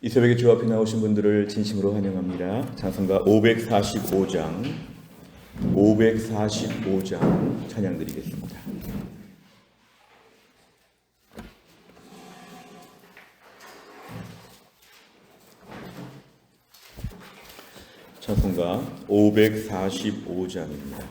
이 새벽에 주 앞에 나오신 분들을 진심으로 환영합니다. 찬송가 545장 찬양 드리겠습니다. 찬송가 545장입니다.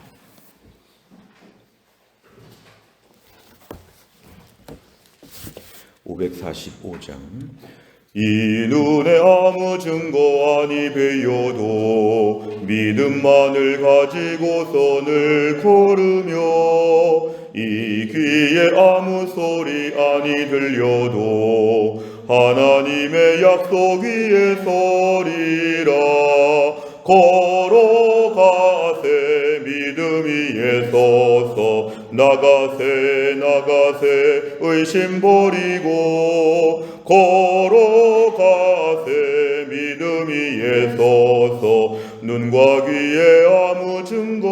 이 눈에 아무 증거 아니 베여도 믿음만을 가지고서 늘 걸으며 이 귀에 아무 소리 아니 들려도 하나님의 약속 위에 서리라. 걸어가세 믿음 위에 서서 나가세 의심 버리고 걸어가세 믿음 위에 서서 눈과 귀에 아무 증거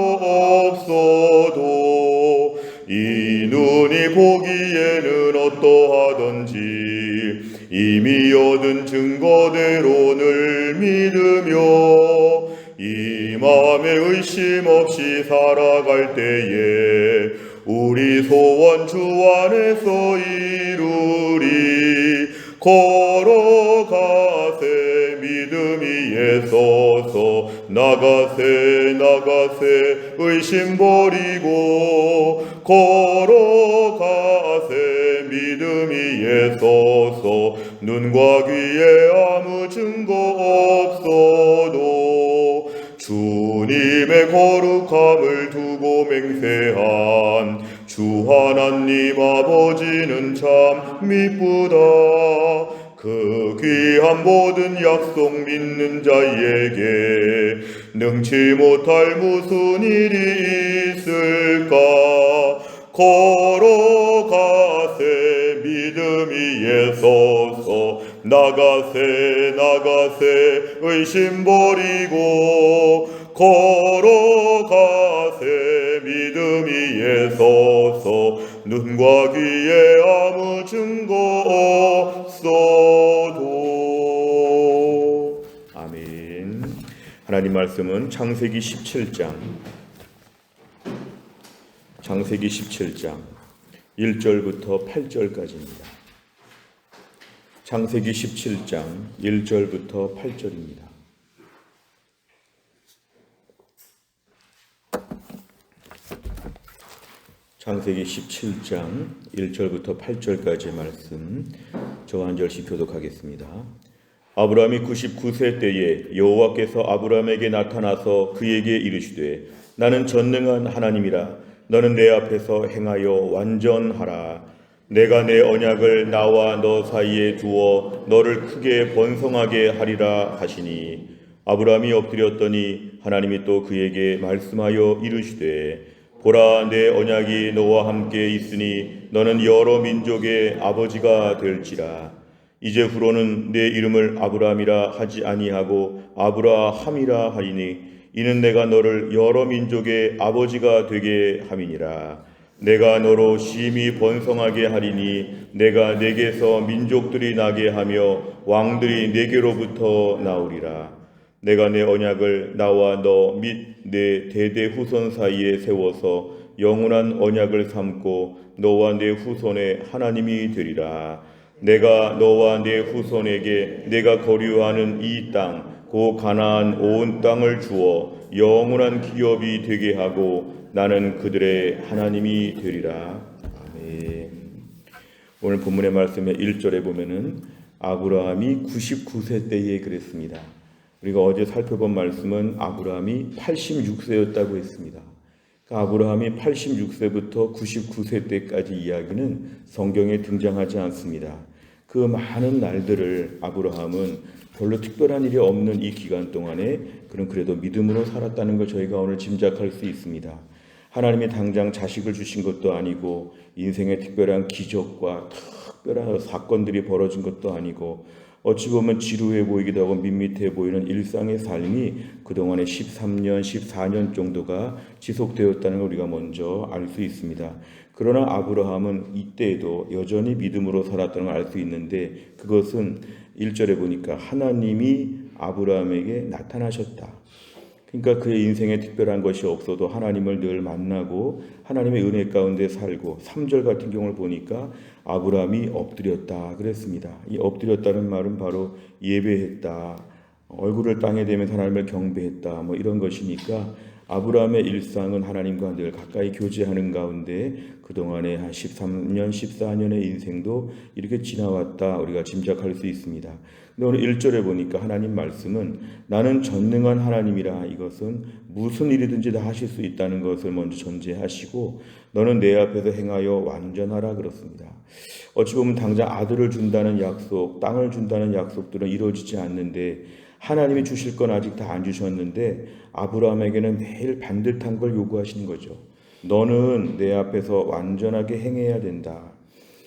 없어도 이 눈이 보기에는 어떠하던지 이미 얻은 증거대로 늘 믿으며 이 맘에 의심 없이 살아갈 때에 우리 소원 주 안에서 이루리. 걸어가세 믿음 위에 서서 나가세 의심 버리고 걸어가세 믿음 위에 서서 눈과 귀에 아무 증거 없어도 주님의 거룩함을 두고 맹세한 주 하나님 아버지는 참 미쁘다. 그 귀한 모든 약속 믿는 자에게 능치 못할 무슨 일이 있을까. 걸어가세 믿음 위에 서서 나가세 의심 버리고 걸어가세 믿음 위에 서서 눈과 귀에 아무 증거 없어도. 아멘. 하나님 말씀은 창세기 17장 1절부터 8절까지입니다. 창세기 17장 1절부터 8절입니다. 창세기 17장 1절부터 8절까지의 말씀 저 한 절씩 교독하겠습니다. 아브라함이 99세 때에 여호와께서 아브라함에게 나타나서 그에게 이르시되 나는 전능한 하나님이라. 너는 내 앞에서 행하여 완전하라. 내가 내 언약을 나와 너 사이에 두어 너를 크게 번성하게 하리라 하시니 아브라함이 엎드렸더니 하나님이 또 그에게 말씀하여 이르시되 보라 내 언약이 너와 함께 있으니 너는 여러 민족의 아버지가 될지라. 이제 후로는 내 이름을 아브라함이라 하지 아니하고 아브라함이라 하리니 이는 내가 너를 여러 민족의 아버지가 되게 함이니라. 내가 너로 심히 번성하게 하리니 내가 내게서 민족들이 나게 하며 왕들이 내게로부터 나오리라. 내가 내 언약을 나와 너 및 내 대대 후손 사이에 세워서 영원한 언약을 삼고 너와 내 후손의 하나님이 되리라. 내가 너와 내 후손에게 내가 거류하는 이 땅 고 가나안 온 땅을 주어 영원한 기업이 되게 하고 나는 그들의 하나님이 되리라. 아멘. 오늘 본문의 말씀의 1절에 보면은 아브라함이 99세 때에 그랬습니다. 우리가 어제 살펴본 말씀은 아브라함이 86세였다고 했습니다. 아브라함이 86세부터 99세 때까지 이야기는 성경에 등장하지 않습니다. 그 많은 날들을 아브라함은 별로 특별한 일이 없는 이 기간 동안에 그래도 믿음으로 살았다는 걸 저희가 오늘 짐작할 수 있습니다. 하나님이 당장 자식을 주신 것도 아니고 인생의 특별한 기적과 특별한 사건들이 벌어진 것도 아니고 어찌 보면 지루해 보이기도 하고 밋밋해 보이는 일상의 삶이 그동안에 13년, 14년 정도가 지속되었다는 걸 우리가 먼저 알 수 있습니다. 그러나 아브라함은 이때에도 여전히 믿음으로 살았다는 걸 알 수 있는데 그것은 1절에 보니까 하나님이 아브라함에게 나타나셨다. 그러니까 그의 인생에 특별한 것이 없어도 하나님을 늘 만나고 하나님의 은혜 가운데 살고 3절 같은 경우를 보니까 아브라함이 엎드렸다 그랬습니다. 이 엎드렸다는 말은 바로 예배했다. 얼굴을 땅에 대면서 하나님을 경배했다. 뭐 이런 것이니까 아브라함의 일상은 하나님과 늘 가까이 교제하는 가운데 그동안에 한 13년, 14년의 인생도 이렇게 지나왔다 우리가 짐작할 수 있습니다. 근데 오늘 1절에 보니까 하나님 말씀은 나는 전능한 하나님이라 이것은 무슨 일이든지 다 하실 수 있다는 것을 먼저 전제하시고 너는 내 앞에서 행하여 완전하라 그렇습니다. 어찌 보면 당장 아들을 준다는 약속, 땅을 준다는 약속들은 이루어지지 않는데 하나님이 주실 건 아직 다 안 주셨는데 아브라함에게는 매일 반듯한 걸 요구하시는 거죠. 너는 내 앞에서 완전하게 행해야 된다.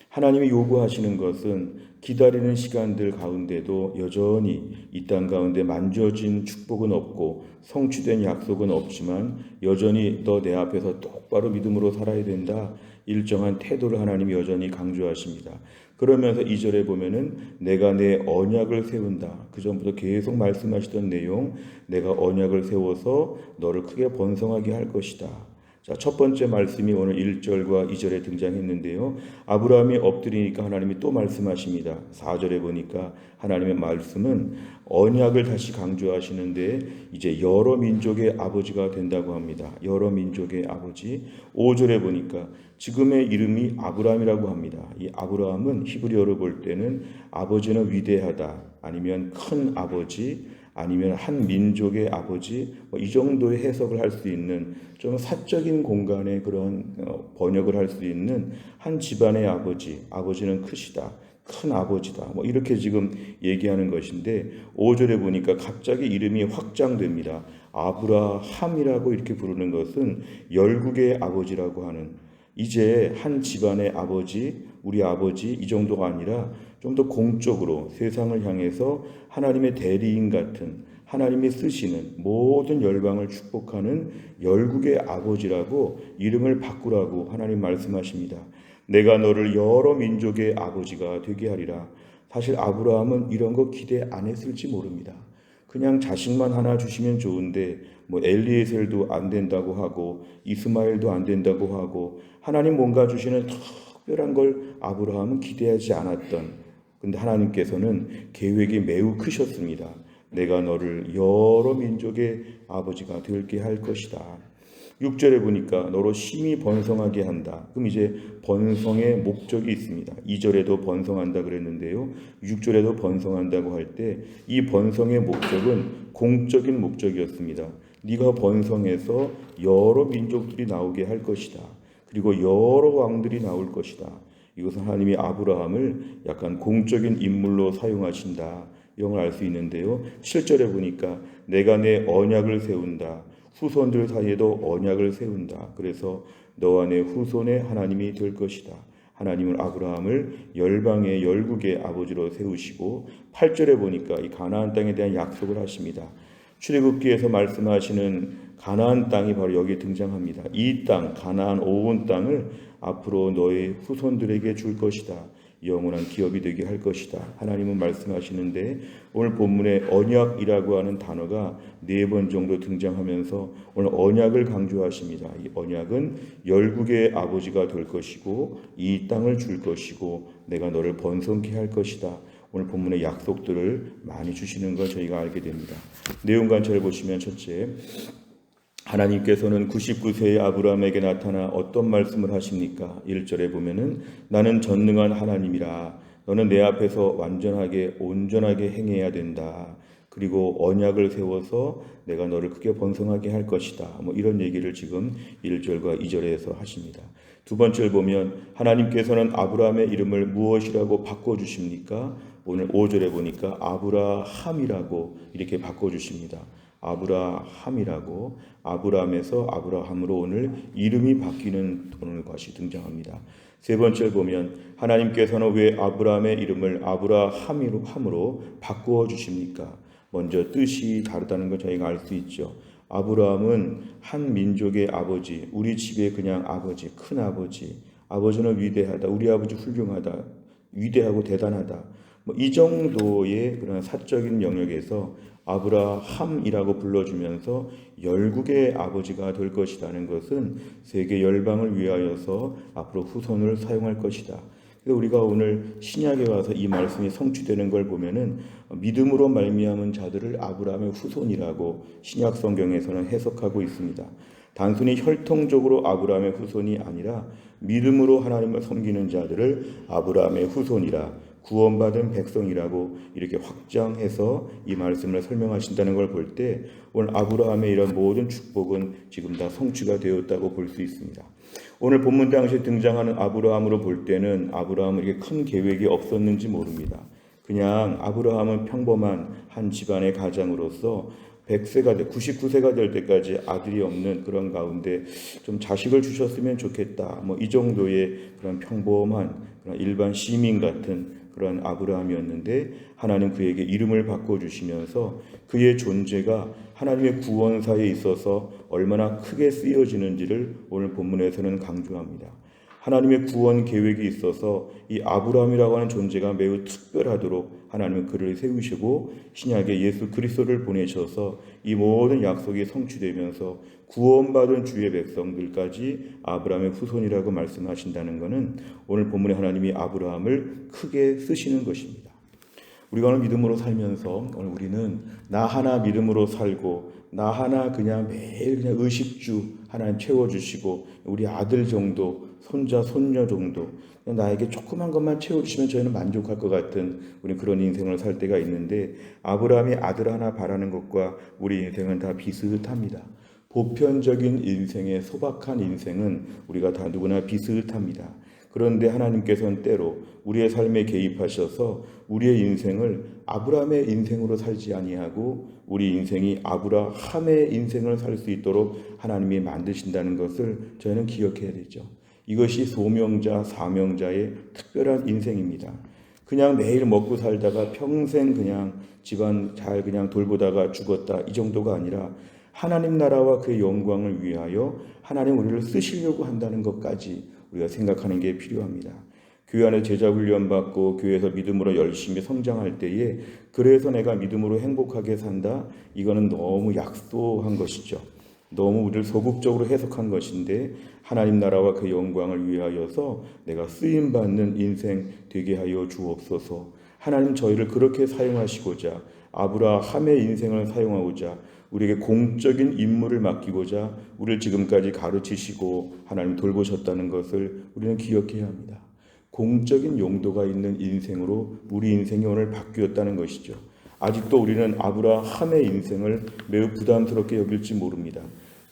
하나님이 요구하시는 것은 기다리는 시간들 가운데도 여전히 이 땅 가운데 만져진 축복은 없고 성취된 약속은 없지만 여전히 너 내 앞에서 똑바로 믿음으로 살아야 된다. 일정한 태도를 하나님이 여전히 강조하십니다. 그러면서 2절에 보면은 내가 내 언약을 세운다. 그 전부터 계속 말씀하시던 내용, 내가 언약을 세워서 너를 크게 번성하게 할 것이다. 자, 첫 번째 말씀이 오늘 1절과 2절에 등장했는데요. 아브라함이 엎드리니까 하나님이 또 말씀하십니다. 4절에 보니까 하나님의 말씀은 언약을 다시 강조하시는데 이제 여러 민족의 아버지가 된다고 합니다. 여러 민족의 아버지. 5절에 보니까 지금의 이름이 아브라함이라고 합니다. 이 아브라함은 히브리어로 볼 때는 아버지는 위대하다, 아니면 큰 아버지, 아니면 한 민족의 아버지, 이 정도의 해석을 할 수 있는 좀 사적인 공간의 그런 번역을 할 수 있는 한 집안의 아버지, 아버지는 크시다, 큰 아버지다, 이렇게 지금 얘기하는 것인데 5절에 보니까 갑자기 이름이 확장됩니다. 아브라함이라고 이렇게 부르는 것은 열국의 아버지라고 하는, 이제 한 집안의 아버지, 우리 아버지 이 정도가 아니라 좀 더 공적으로 세상을 향해서 하나님의 대리인 같은, 하나님이 쓰시는 모든 열방을 축복하는 열국의 아버지라고 이름을 바꾸라고 하나님 말씀하십니다. 내가 너를 여러 민족의 아버지가 되게 하리라. 사실 아브라함은 이런 거 기대 안 했을지 모릅니다. 그냥 자식만 하나 주시면 좋은데 엘리에셀도 안 된다고 하고 이스마엘도 안 된다고 하고 하나님 뭔가 주시는 특별한 걸 아브라함은 기대하지 않았던, 근데 하나님께서는 계획이 매우 크셨습니다. 내가 너를 여러 민족의 아버지가 되게 할 것이다. 6절에 보니까 너로 심히 번성하게 한다. 그럼 이제 번성의 목적이 있습니다. 2절에도 번성한다 그랬는데요. 6절에도 번성한다고 할 때 이 번성의 목적은 공적인 목적이었습니다. 네가 번성해서 여러 민족들이 나오게 할 것이다. 그리고 여러 왕들이 나올 것이다. 이것은 하나님이 아브라함을 약간 공적인 인물로 사용하신다. 이런 걸 알 수 있는데요. 7절에 보니까 내가 내 언약을 세운다. 후손들 사이에도 언약을 세운다. 그래서 너와 내 후손의 하나님이 될 것이다. 하나님은 아브라함을 열방의 열국의 아버지로 세우시고 8절에 보니까 이 가나안 땅에 대한 약속을 하십니다. 출애굽기에서 말씀하시는 가나안 땅이 바로 여기에 등장합니다. 이 땅, 가나안 온 땅을 앞으로 너의 후손들에게 줄 것이다. 영원한 기업이 되게 할 것이다. 하나님은 말씀하시는데 오늘 본문에 언약이라고 하는 단어가 4번 정도 등장하면서 오늘 언약을 강조하십니다. 이 언약은 열국의 아버지가 될 것이고 이 땅을 줄 것이고 내가 너를 번성케 할 것이다. 오늘 본문의 약속들을 많이 주시는 걸 저희가 알게 됩니다. 내용 관찰을 보시면 첫째, 하나님께서는 99세의 아브라함에게 나타나 어떤 말씀을 하십니까? 1절에 보면은 나는 전능한 하나님이라 너는 내 앞에서 완전하게 온전하게 행해야 된다. 그리고 언약을 세워서 내가 너를 크게 번성하게 할 것이다. 이런 얘기를 지금 1절과 2절에서 하십니다. 두 번째를 보면 하나님께서는 아브라함의 이름을 무엇이라고 바꿔주십니까? 오늘 5절에 보니까 아브라함이라고 이렇게 바꿔주십니다. 아브라함이라고, 아브라함에서 아브라함으로 오늘 이름이 바뀌는 오늘 것이 등장합니다. 세 번째를 보면 하나님께서는 왜 아브라함의 이름을 아브라함으로 바꾸어 주십니까? 먼저 뜻이 다르다는 걸 저희가 알 수 있죠. 아브라함은 한 민족의 아버지, 우리 집의 그냥 아버지, 큰 아버지. 아버지는 위대하다, 우리 아버지 훌륭하다, 위대하고 대단하다. 이 정도의 그런 사적인 영역에서 아브라함이라고 불러주면서 열국의 아버지가 될 것이라는 것은 세계 열방을 위하여서 앞으로 후손을 사용할 것이다. 그래서 우리가 오늘 신약에 와서 이 말씀이 성취되는 걸 보면은 믿음으로 말미암은 자들을 아브라함의 후손이라고 신약 성경에서는 해석하고 있습니다. 단순히 혈통적으로 아브라함의 후손이 아니라 믿음으로 하나님을 섬기는 자들을 아브라함의 후손이라, 구원받은 백성이라고 이렇게 확장해서 이 말씀을 설명하신다는 걸 볼 때 오늘 아브라함의 이런 모든 축복은 지금 다 성취가 되었다고 볼 수 있습니다. 오늘 본문 당시에 등장하는 아브라함으로 볼 때는 아브라함은 이렇게 큰 계획이 없었는지 모릅니다. 그냥 아브라함은 평범한 한 집안의 가장으로서 99세가 될 때까지 아들이 없는 그런 가운데 좀 자식을 주셨으면 좋겠다. 이 정도의 그런 평범한 그런 일반 시민 같은 그런 아브라함이었는데 하나님 그에게 이름을 바꿔주시면서 그의 존재가 하나님의 구원사에 있어서 얼마나 크게 쓰여지는지를 오늘 본문에서는 강조합니다. 하나님의 구원 계획이 있어서 이 아브라함이라고 하는 존재가 매우 특별하도록 하나님은 그를 세우시고 신약에 예수 그리스도를 보내셔서 이 모든 약속이 성취되면서 구원받은 주의 백성들까지 아브라함의 후손이라고 말씀하신다는 것은 오늘 본문에 하나님이 아브라함을 크게 쓰시는 것입니다. 우리가 오늘 믿음으로 살면서 오늘 우리는 나 하나 믿음으로 살고 나 하나 그냥 매일 그냥 의식주 하나님 채워주시고 우리 아들 정도 손자 손녀 정도 나에게 조그만 것만 채워주시면 저희는 만족할 것 같은 우리 그런 인생을 살 때가 있는데 아브라함이 아들 하나 바라는 것과 우리 인생은 다 비슷합니다. 보편적인 인생의 소박한 인생은 우리가 다 누구나 비슷합니다. 그런데 하나님께서는 때로 우리의 삶에 개입하셔서 우리의 인생을 아브라함의 인생으로 살지 아니하고 우리 인생이 아브라함의 인생을 살 수 있도록 하나님이 만드신다는 것을 저희는 기억해야 되죠. 이것이 소명자, 사명자의 특별한 인생입니다. 그냥 매일 먹고 살다가 평생 그냥 집안 잘 그냥 돌보다가 죽었다 이 정도가 아니라 하나님 나라와 그의 영광을 위하여 하나님 우리를 쓰시려고 한다는 것까지 우리가 생각하는 게 필요합니다. 교회 안에 제자 훈련 받고 교회에서 믿음으로 열심히 성장할 때에 그래서 내가 믿음으로 행복하게 산다 이거는 너무 약소한 것이죠. 너무 우리를 소극적으로 해석한 것인데 하나님 나라와 그 영광을 위하여서 내가 쓰임받는 인생 되게 하여 주옵소서. 하나님 저희를 그렇게 사용하시고자 아브라함의 인생을 사용하고자 우리에게 공적인 임무를 맡기고자 우리를 지금까지 가르치시고 하나님 돌보셨다는 것을 우리는 기억해야 합니다. 공적인 용도가 있는 인생으로 우리 인생이 오늘 바뀌었다는 것이죠. 아직도 우리는 아브라함의 인생을 매우 부담스럽게 여길지 모릅니다.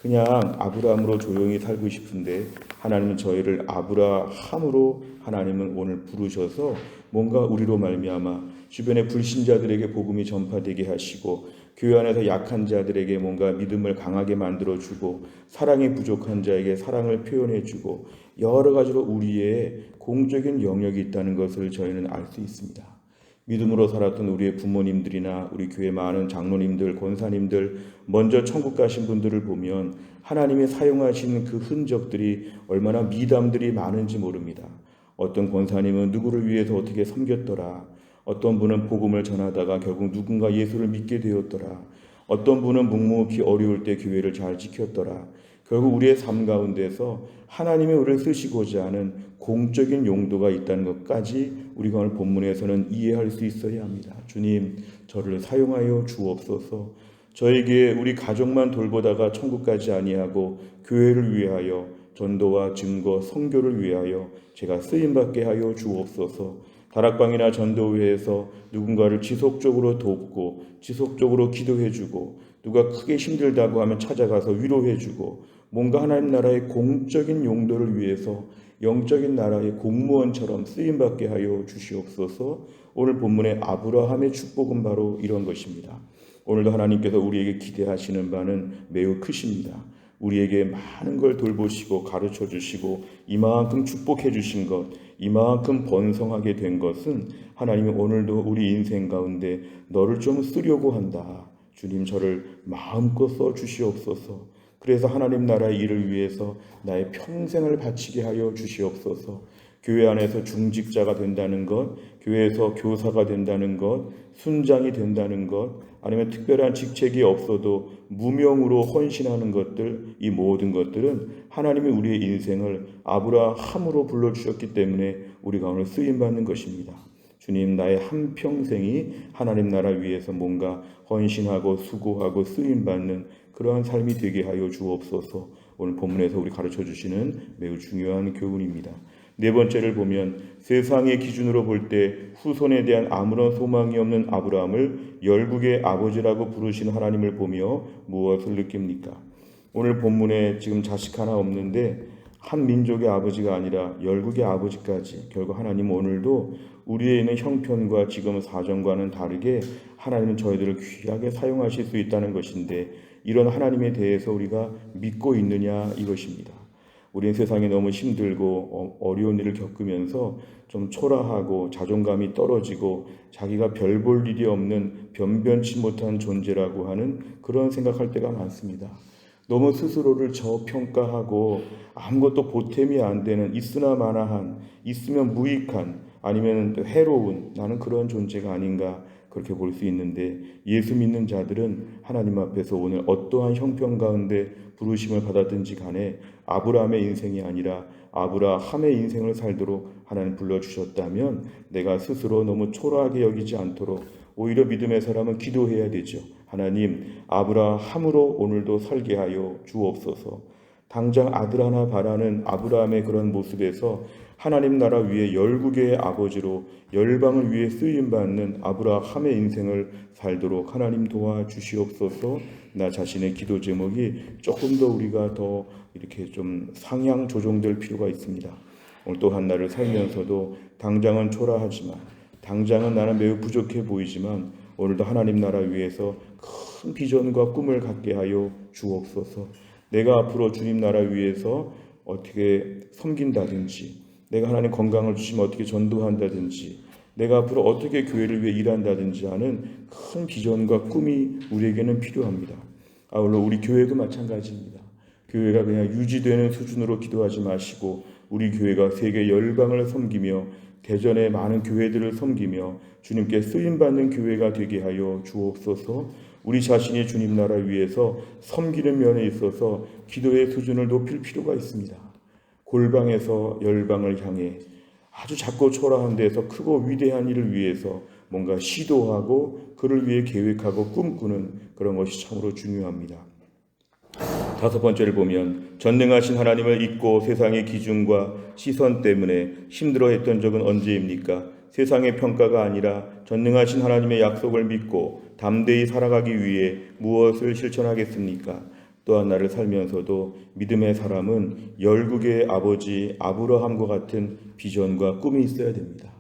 그냥 아브라함으로 조용히 살고 싶은데 하나님은 저희를 아브라함으로 하나님은 오늘 부르셔서 뭔가 우리로 말미암아 주변의 불신자들에게 복음이 전파되게 하시고 교회 안에서 약한 자들에게 뭔가 믿음을 강하게 만들어주고 사랑이 부족한 자에게 사랑을 표현해주고 여러 가지로 우리의 공적인 영역이 있다는 것을 저희는 알 수 있습니다. 믿음으로 살았던 우리의 부모님들이나 우리 교회 많은 장로님들, 권사님들, 먼저 천국 가신 분들을 보면 하나님이 사용하신 그 흔적들이 얼마나 미담들이 많은지 모릅니다. 어떤 권사님은 누구를 위해서 어떻게 섬겼더라. 어떤 분은 복음을 전하다가 결국 누군가 예수를 믿게 되었더라. 어떤 분은 묵묵히 어려울 때 교회를 잘 지켰더라. 결국 우리의 삶 가운데서 하나님이 우리를 쓰시고자 하는 공적인 용도가 있다는 것까지 우리가 오늘 본문에서는 이해할 수 있어야 합니다. 주님, 저를 사용하여 주옵소서. 저에게 우리 가족만 돌보다가 천국 가지 아니하고 교회를 위하여 전도와 증거, 선교를 위하여 제가 쓰임받게 하여 주옵소서. 다락방이나 전도회에서 누군가를 지속적으로 돕고 지속적으로 기도해주고 누가 크게 힘들다고 하면 찾아가서 위로해주고 뭔가 하나님 나라의 공적인 용도를 위해서 영적인 나라의 공무원처럼 쓰임받게 하여 주시옵소서. 오늘 본문의 아브라함의 축복은 바로 이런 것입니다. 오늘도 하나님께서 우리에게 기대하시는 바는 매우 크십니다. 우리에게 많은 걸 돌보시고 가르쳐 주시고 이만큼 축복해 주신 것, 이만큼 번성하게 된 것은 하나님이 오늘도 우리 인생 가운데 너를 좀 쓰려고 한다. 주님 저를 마음껏 써 주시옵소서. 그래서 하나님 나라의 일을 위해서 나의 평생을 바치게 하여 주시옵소서. 교회 안에서 중직자가 된다는 것, 교회에서 교사가 된다는 것, 순장이 된다는 것, 아니면 특별한 직책이 없어도 무명으로 헌신하는 것들, 이 모든 것들은 하나님이 우리의 인생을 아브라함으로 불러주셨기 때문에 우리가 오늘 쓰임받는 것입니다. 주님, 나의 한평생이 하나님 나라 위해서 뭔가 헌신하고 수고하고 쓰임받는 그러한 삶이 되게 하여 주옵소서. 오늘 본문에서 우리 가르쳐 주시는 매우 중요한 교훈입니다. 네 번째를 보면 세상의 기준으로 볼 때 후손에 대한 아무런 소망이 없는 아브라함을 열국의 아버지라고 부르시는 하나님을 보며 무엇을 느낍니까? 오늘 본문에 지금 자식 하나 없는데 한 민족의 아버지가 아니라 열국의 아버지까지, 결국 하나님은 오늘도 우리에 있는 형편과 지금 사정과는 다르게 하나님은 저희들을 귀하게 사용하실 수 있다는 것인데, 이런 하나님에 대해서 우리가 믿고 있느냐 이것입니다. 우리는 세상에 너무 힘들고 어려운 일을 겪으면서 좀 초라하고 자존감이 떨어지고 자기가 별 볼 일이 없는 변변치 못한 존재라고 하는 그런 생각할 때가 많습니다. 너무 스스로를 저평가하고 아무것도 보탬이 안 되는, 있으나 마나한, 있으면 무익한, 아니면 해로운 나는 그런 존재가 아닌가 그렇게 볼 수 있는데, 예수 믿는 자들은 하나님 앞에서 오늘 어떠한 형편 가운데 부르심을 받았든지 간에 아브라함의 인생이 아니라 아브라함의 인생을 살도록 하나님 불러주셨다면 내가 스스로 너무 초라하게 여기지 않도록 오히려 믿음의 사람은 기도해야 되죠. 하나님, 아브라함으로 오늘도 살게 하여 주옵소서. 당장 아들 하나 바라는 아브라함의 그런 모습에서 하나님 나라 위에 열국의 아버지로 열방을 위해 쓰임받는 아브라함의 인생을 살도록 하나님 도와주시옵소서. 나 자신의 기도 제목이 조금 더 우리가 더 이렇게 좀 상향 조정될 필요가 있습니다. 오늘 또 한 날을 살면서도 당장은 초라하지만, 당장은 나는 매우 부족해 보이지만 오늘도 하나님 나라 위에서 큰 비전과 꿈을 갖게 하여 주옵소서. 내가 앞으로 주님 나라 위에서 어떻게 섬긴다든지, 내가 하나님 건강을 주시면 어떻게 전도한다든지, 내가 앞으로 어떻게 교회를 위해 일한다든지 하는 큰 비전과 꿈이 우리에게는 필요합니다. 물론 우리 교회도 마찬가지입니다. 교회가 그냥 유지되는 수준으로 기도하지 마시고 우리 교회가 세계 열방을 섬기며 대전의 많은 교회들을 섬기며 주님께 쓰임받는 교회가 되게 하여 주옵소서. 우리 자신이 주님 나라 위에서 섬기는 면에 있어서 기도의 수준을 높일 필요가 있습니다. 골방에서 열방을 향해 아주 작고 초라한 데서 크고 위대한 일을 위해서 뭔가 시도하고 그를 위해 계획하고 꿈꾸는 그런 것이 참으로 중요합니다. 다섯 번째를 보면 전능하신 하나님을 잊고 세상의 기준과 시선 때문에 힘들어했던 적은 언제입니까? 세상의 평가가 아니라 전능하신 하나님의 약속을 믿고 담대히 살아가기 위해 무엇을 실천하겠습니까? 또한 나를 살면서도 믿음의 사람은 열국의 아버지 아브라함과 같은 비전과 꿈이 있어야 됩니다.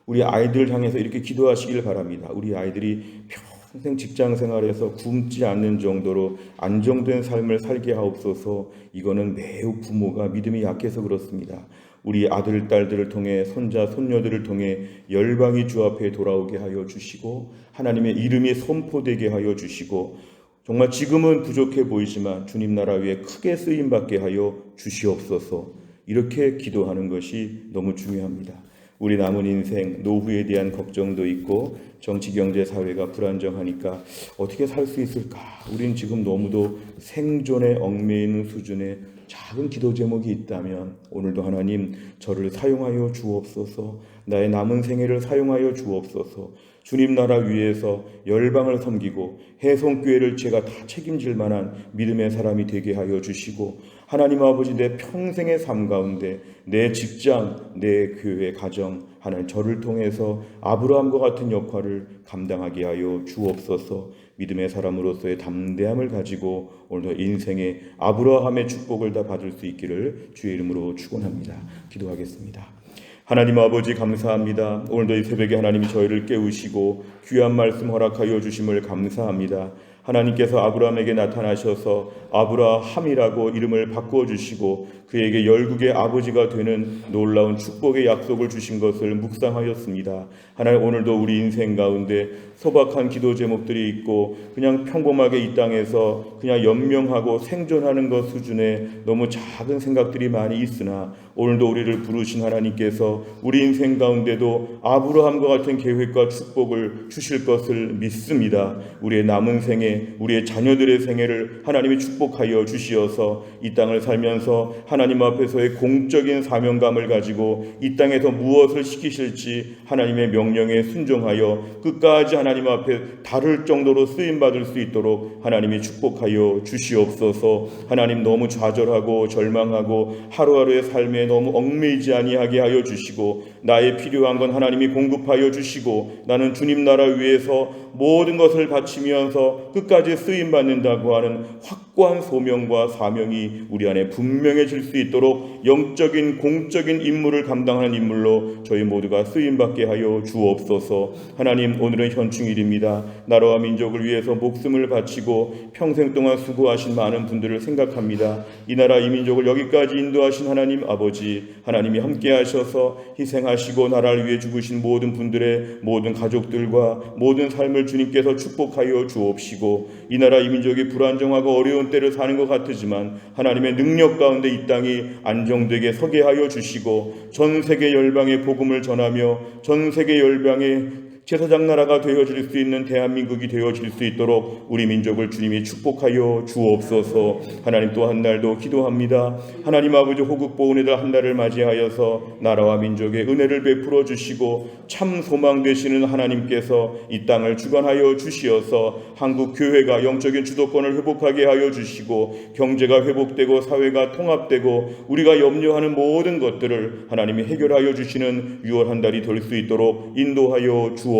우리 아이들을 향해서 이렇게 기도하시길 바랍니다. 우리 아이들이 평생 직장 생활에서 굶지 않는 정도로 안정된 삶을 살게 하옵소서. 이거는 매우 부모가 믿음이 약해서 그렇습니다. 우리 아들, 딸들을 통해 손자, 손녀들을 통해 열방이 주 앞에 돌아오게 하여 주시고 하나님의 이름이 선포되게 하여 주시고 정말 지금은 부족해 보이지만 주님 나라 위에 크게 쓰임받게 하여 주시옵소서. 이렇게 기도하는 것이 너무 중요합니다. 우리 남은 인생 노후에 대한 걱정도 있고 정치, 경제, 사회가 불안정하니까 어떻게 살 수 있을까? 우린 지금 너무도 생존에 얽매이는 수준의 작은 기도 제목이 있다면 오늘도 하나님 저를 사용하여 주옵소서. 나의 남은 생애를 사용하여 주옵소서. 주님 나라 위에서 열방을 섬기고 해송교회를 제가 다 책임질 만한 믿음의 사람이 되게 하여 주시고 하나님 아버지 내 평생의 삶 가운데 내 직장, 내 교회, 가정 하나님 저를 통해서 아브라함과 같은 역할을 감당하게 하여 주옵소서. 믿음의 사람으로서의 담대함을 가지고 오늘도 인생의 아브라함의 축복을 다 받을 수 있기를 주의 이름으로 축원합니다. 기도하겠습니다. 하나님 아버지 감사합니다. 오늘도 이 새벽에 하나님이 저희를 깨우시고 귀한 말씀 허락하여 주심을 감사합니다. 하나님께서 아브라함에게 나타나셔서 아브라함이라고 이름을 바꾸어 주시고 그에게 열국의 아버지가 되는 놀라운 축복의 약속을 주신 것을 묵상하였습니다. 하나님, 오늘도 우리 인생 가운데 소박한 기도 제목들이 있고 그냥 평범하게 이 땅에서 그냥 연명하고 생존하는 것 수준의 너무 작은 생각들이 많이 있으나 오늘도 우리를 부르신 하나님께서 우리 인생 가운데도 아브라함과 같은 계획과 축복을 주실 것을 믿습니다. 우리의 남은 생애, 우리의 자녀들의 생애를 하나님이 축복하여 주시어서 이 땅을 살면서 하나님 앞에서의 공적인 사명감을 가지고 이 땅에서 무엇을 시키실지 하나님의 명령에 순종하여 끝까지 하나님 앞에 다를 정도로 쓰임받을 수 있도록 하나님이 축복하여 주시옵소서. 하나님, 너무 좌절하고 절망하고 하루하루의 삶에 너무 얽매이지 아니하게 하여 주시고 나의 필요한 건 하나님이 공급하여 주시고 나는 주님 나라 위해서 모든 것을 바치면서 끝까지 쓰임받는다고 하는 확고한 소명과 사명이 우리 안에 분명해질 수 있도록 영적인 공적인 임무를 감당하는 인물로 저희 모두가 쓰임받게 하여 주옵소서. 하나님, 오늘은 현충일입니다. 나라와 민족을 위해서 목숨을 바치고 평생 동안 수고하신 많은 분들을 생각합니다. 이 나라 이 민족을 여기까지 인도하신 하나님 아버지, 하나님이 함께 하셔서 희생하시고 나라를 위해 죽으신 모든 분들의 모든 가족들과 모든 삶을 주님께서 축복하여 주옵시고 이 나라 이 민족이 불안정하고 어려운 때를 사는 것 같으지만 하나님의 능력 가운데 이 땅이 안정되게 서게 하여 주시고 전 세계 열방의 복음을 전하며 전 세계 열방의 제사장 나라가 되어질 수 있는 대한민국이 되어질 수 있도록 우리 민족을 주님이 축복하여 주옵소서. 하나님, 또 한 날도 기도합니다. 하나님 아버지, 호국 보훈의 한 달을 맞이하여서 나라와 민족의 은혜를 베풀어 주시고 참 소망 되시는 하나님께서 이 땅을 주관하여 주시어서 한국 교회가 영적인 주도권을 회복하게 하여 주시고 경제가 회복되고 사회가 통합되고 우리가 염려하는 모든 것들을 하나님이 해결하여 주시는 6월 한 달이 될 수 있도록 인도하여 주옵소서.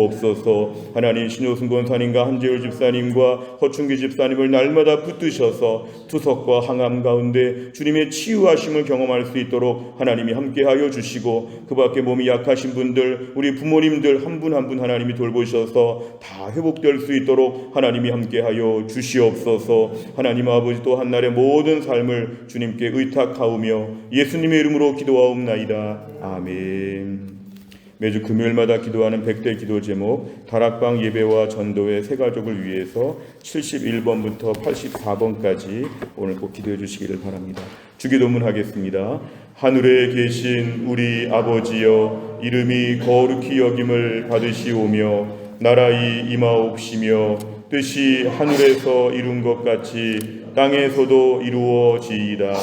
하나님, 신효승 권사님과 한재율 집사님과 허충기 집사님을 날마다 붙드셔서 투석과 항암 가운데 주님의 치유하심을 경험할 수 있도록 하나님이 함께하여 주시고 그 밖에 몸이 약하신 분들, 우리 부모님들 한 분 한 분 하나님이 돌보셔서 다 회복될 수 있도록 하나님이 함께하여 주시옵소서. 하나님 아버지, 또 한날의 모든 삶을 주님께 의탁하오며 예수님의 이름으로 기도하옵나이다. 아멘. 매주 금요일마다 기도하는 100대 기도 제목 다락방 예배와 전도의 세 가족을 위해서 71번부터 84번까지 오늘 꼭 기도해 주시기를 바랍니다. 주기도문 하겠습니다. 하늘에 계신 우리 아버지여, 이름이 거룩히 여김을 받으시오며 나라의 임하옵시며 뜻이 하늘에서 이룬 것 같이 땅에서도 이루어지이다.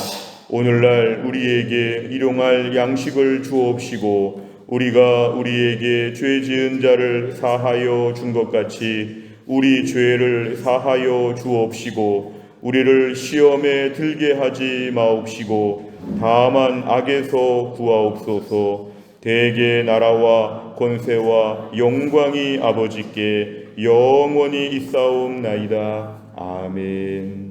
오늘날 우리에게 일용할 양식을 주옵시고 우리가 우리에게 죄 지은 자를 사하여 준 것 같이 우리 죄를 사하여 주옵시고 우리를 시험에 들게 하지 마옵시고 다만 악에서 구하옵소서. 대개 나라와 권세와 영광이 아버지께 영원히 있사옵나이다. 아멘.